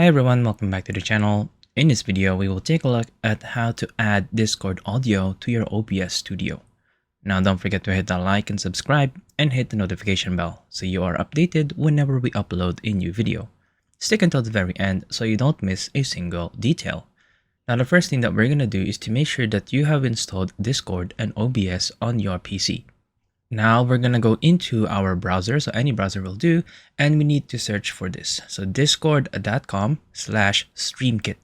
Hi everyone, welcome back to the channel. In this video, we will take a look at how to add Discord audio to your OBS studio. Now don't forget to hit that like and subscribe and hit the notification bell so you are updated whenever we upload a new video. Stick until the very end so you don't miss a single detail. Now the first thing that we're going to do is to make sure that you have installed Discord and OBS on your PC. Now we're going to go into our browser, so any browser will do, and we need to search for this. So discord.com/streamkit.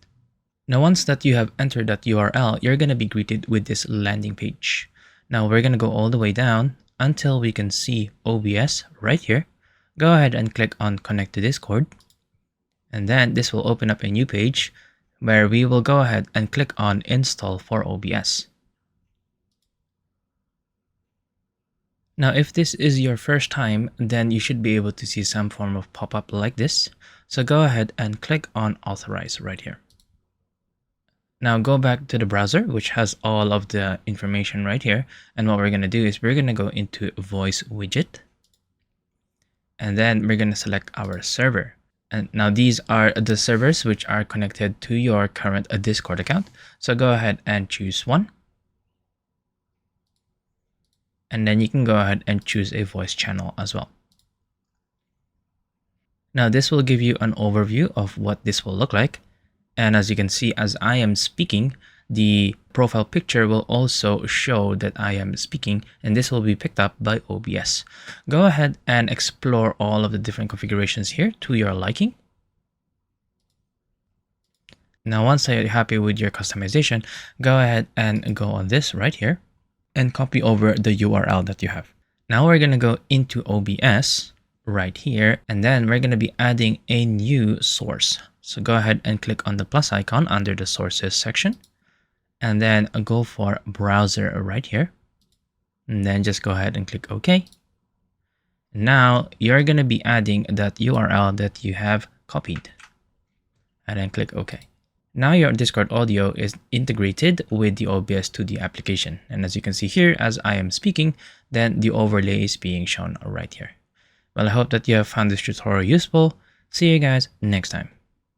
Now once that you have entered that URL, you're going to be greeted with this landing page. Now we're going to go all the way down until we can see OBS right here. Go ahead and click on connect to Discord. And then this will open up a new page where we will go ahead and click on install for OBS. Now, if this is your first time, then you should be able to see some form of pop-up like this. So go ahead and click on authorize right here. Now go back to the browser, which has all of the information right here. And what we're going to do is we're going to go into voice widget. And then we're going to select our server. And now these are the servers which are connected to your current Discord account. So go ahead and choose one. And then you can go ahead and choose a voice channel as well. Now this will give you an overview of what this will look like. And as you can see, as I am speaking, the profile picture will also show that I am speaking, and this will be picked up by OBS. Go ahead and explore all of the different configurations here to your liking. Now once you're happy with your customization, go ahead and go on this right here and copy over the URL that you have. Now we're going to go into OBS right here, and then we're going to be adding a new source. So go ahead and click on the plus icon under the sources section, and then go for browser right here. And then just go ahead and click OK. Now you're going to be adding that URL that you have copied, and then click OK. Now your Discord audio is integrated with the OBS 2D application. And as you can see here, as I am speaking, then the overlay is being shown right here. Well, I hope that you have found this tutorial useful. See you guys next time.